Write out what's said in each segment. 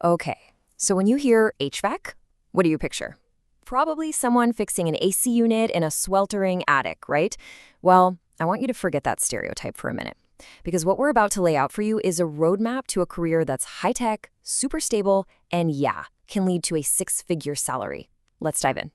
Okay, so when you hear HVAC, what do you picture? Probably someone fixing an AC unit in a sweltering attic, right? Well, I want you to forget that stereotype for a minute. Because what we're about to lay out for you is a roadmap to a career that's high-tech, super stable, and yeah, can lead to a six-figure salary. Let's dive in.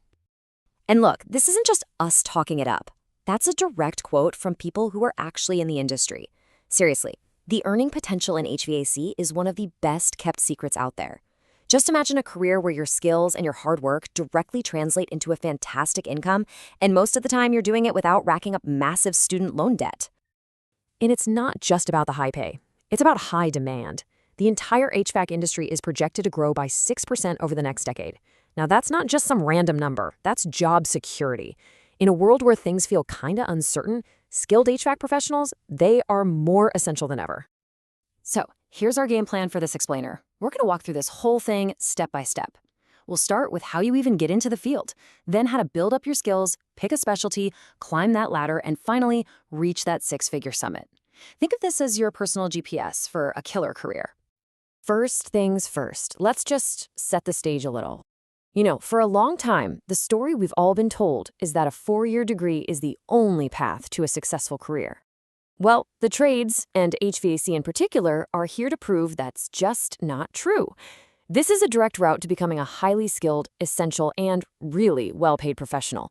And look, this isn't just us talking it up. That's a direct quote from people who are actually in the industry. Seriously, the earning potential in HVAC is one of the best kept secrets out there. Just imagine a career where your skills and your hard work directly translate into a fantastic income, and most of the time you're doing it without racking up massive student loan debt. And it's not just about the high pay. It's about high demand. The entire HVAC industry is projected to grow by 6% over the next decade. Now, that's not just some random number. That's job security. In a world where things feel kinda uncertain, skilled HVAC professionals, they are more essential than ever. So, here's our game plan for this explainer. We're going to walk through this whole thing step by step. We'll start with how you even get into the field, then how to build up your skills, pick a specialty, climb that ladder, and finally, reach that six-figure summit. Think of this as your personal GPS for a killer career. First things first, let's just set the stage a little. You know, for a long time, the story we've all been told is that a 4-year degree is the only path to a successful career. Well, the trades, and HVAC in particular, are here to prove that's just not true. This is a direct route to becoming a highly skilled, essential, and really well-paid professional.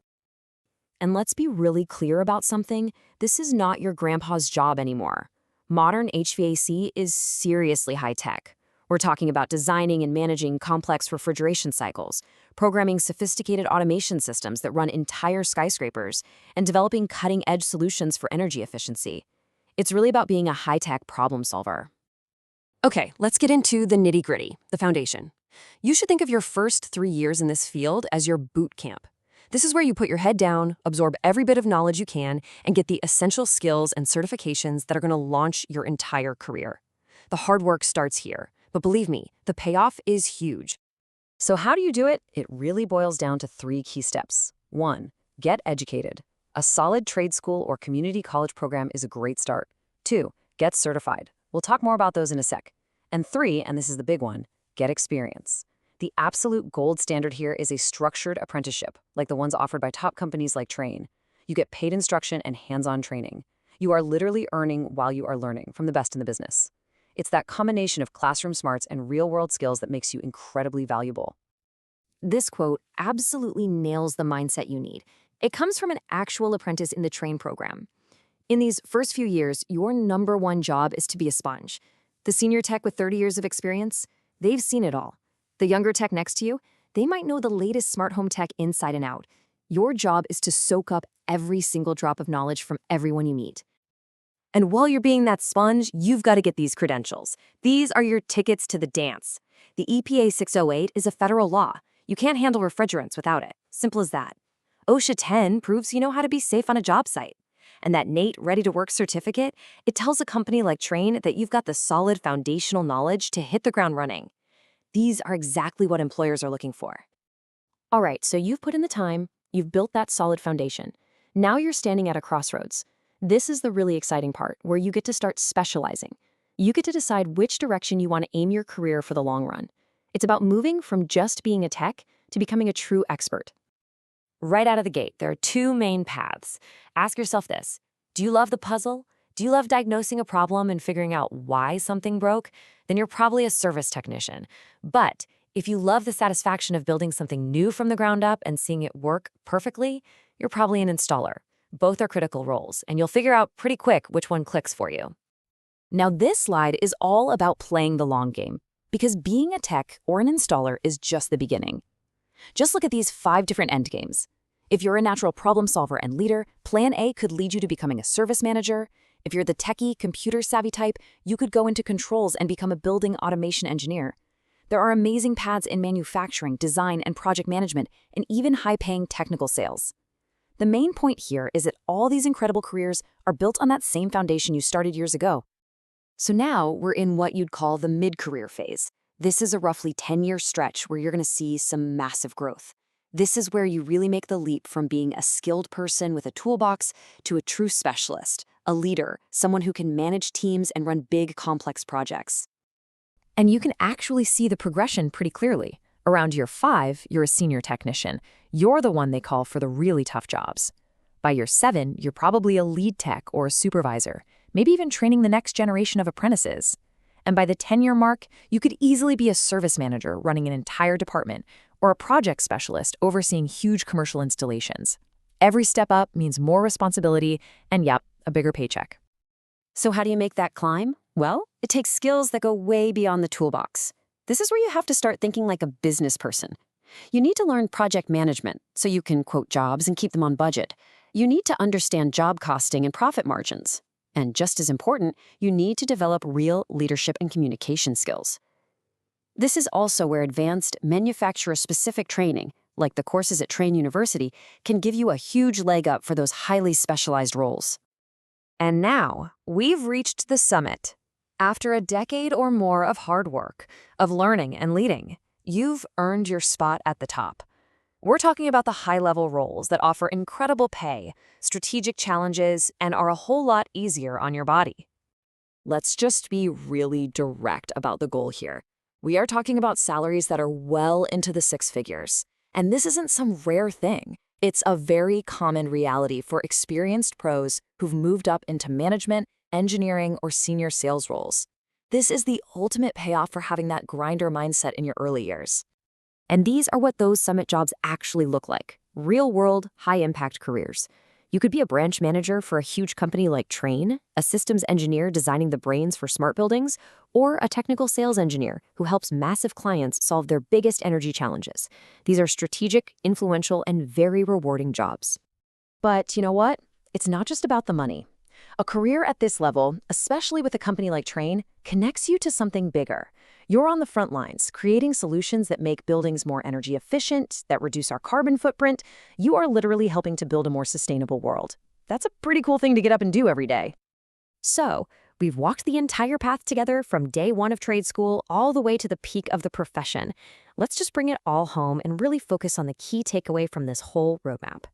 And let's be really clear about something. This is not your grandpa's job anymore. Modern HVAC is seriously high-tech. We're talking about designing and managing complex refrigeration cycles, programming sophisticated automation systems that run entire skyscrapers, and developing cutting-edge solutions for energy efficiency. It's really about being a high-tech problem solver. Okay, let's get into the nitty-gritty, the foundation. You should think of your first 3 years in this field as your boot camp. This is where you put your head down, absorb every bit of knowledge you can, and get the essential skills and certifications that are going to launch your entire career. The hard work starts here, but believe me, the payoff is huge. So how do you do it? It really boils down to 3 key steps. 1, get educated. A solid trade school or community college program is a great start. 2, get certified. We'll talk more about those in a sec. And 3, and this is the big one, get experience. The absolute gold standard here is a structured apprenticeship, like the ones offered by top companies like Trane. You get paid instruction and hands-on training. You are literally earning while you are learning from the best in the business. It's that combination of classroom smarts and real-world skills that makes you incredibly valuable. This quote absolutely nails the mindset you need. It comes from an actual apprentice in the Trane program. In these first few years, your number one job is to be a sponge. The senior tech with 30 years of experience, they've seen it all. The younger tech next to you, they might know the latest smart home tech inside and out. Your job is to soak up every single drop of knowledge from everyone you meet. And while you're being that sponge, you've got to get these credentials. These are your tickets to the dance. The EPA 608 is a federal law. You can't handle refrigerants without it. Simple as that. OSHA 10 proves you know how to be safe on a job site. And that NATE Ready-to-Work certificate, it tells a company like Trane that you've got the solid foundational knowledge to hit the ground running. These are exactly what employers are looking for. All right, so you've put in the time, you've built that solid foundation. Now you're standing at a crossroads. This is the really exciting part, where you get to start specializing. You get to decide which direction you want to aim your career for the long run. It's about moving from just being a tech to becoming a true expert. Right out of the gate, there are 2 main paths. Ask yourself this: do you love the puzzle? Do you love diagnosing a problem and figuring out why something broke? Then you're probably a service technician. But if you love the satisfaction of building something new from the ground up and seeing it work perfectly, you're probably an installer. Both are critical roles, and you'll figure out pretty quick which one clicks for you. Now, this slide is all about playing the long game, because being a tech or an installer is just the beginning. Just look at these 5 different end games. If you're a natural problem solver and leader, Plan A could lead you to becoming a service manager. If you're the techie, computer-savvy type, you could go into controls and become a building automation engineer. There are amazing paths in manufacturing, design, and project management, and even high-paying technical sales. The main point here is that all these incredible careers are built on that same foundation you started years ago. So now we're in what you'd call the mid-career phase. This is a roughly 10-year stretch where you're going to see some massive growth. This is where you really make the leap from being a skilled person with a toolbox to a true specialist, a leader, someone who can manage teams and run big, complex projects. And you can actually see the progression pretty clearly. Around year 5, you're a senior technician. You're the one they call for the really tough jobs. By year 7, you're probably a lead tech or a supervisor, maybe even training the next generation of apprentices. And by the 10-year mark, you could easily be a service manager running an entire department or a project specialist overseeing huge commercial installations. Every step up means more responsibility and, yep, a bigger paycheck. So how do you make that climb? Well, it takes skills that go way beyond the toolbox. This is where you have to start thinking like a business person. You need to learn project management so you can quote jobs and keep them on budget. You need to understand job costing and profit margins. And just as important, you need to develop real leadership and communication skills. This is also where advanced manufacturer-specific training, like the courses at Trane University, can give you a huge leg up for those highly specialized roles. And now, we've reached the summit. After a decade or more of hard work, of learning and leading, you've earned your spot at the top. We're talking about the high-level roles that offer incredible pay, strategic challenges, and are a whole lot easier on your body. Let's just be really direct about the goal here. We are talking about salaries that are well into the 6 figures. And this isn't some rare thing. It's a very common reality for experienced pros who've moved up into management, engineering, or senior sales roles. This is the ultimate payoff for having that grinder mindset in your early years. And these are what those summit jobs actually look like. Real-world, high-impact careers. You could be a branch manager for a huge company like Trane, a systems engineer designing the brains for smart buildings, or a technical sales engineer who helps massive clients solve their biggest energy challenges. These are strategic, influential, and very rewarding jobs. But you know what? It's not just about the money. A career at this level, especially with a company like Trane, connects you to something bigger. You're on the front lines, creating solutions that make buildings more energy efficient, that reduce our carbon footprint. You are literally helping to build a more sustainable world. That's a pretty cool thing to get up and do every day. So, we've walked the entire path together from day 1 of trade school all the way to the peak of the profession. Let's just bring it all home and really focus on the key takeaway from this whole roadmap.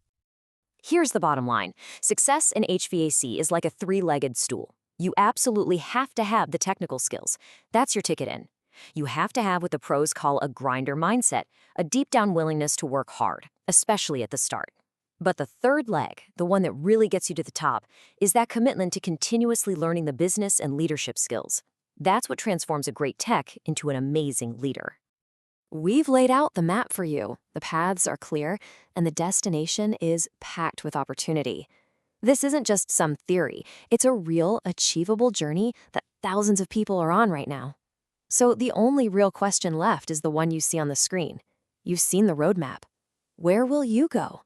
Here's the bottom line. Success in HVAC is like a 3-legged stool. You absolutely have to have the technical skills. That's your ticket in. You have to have what the pros call a grinder mindset, a deep-down willingness to work hard, especially at the start. But the third leg, the one that really gets you to the top, is that commitment to continuously learning the business and leadership skills. That's what transforms a great tech into an amazing leader. We've laid out the map for you. The paths are clear, and the destination is packed with opportunity. This isn't just some theory. It's a real, achievable journey that thousands of people are on right now. So the only real question left is the one you see on the screen. You've seen the roadmap. Where will you go?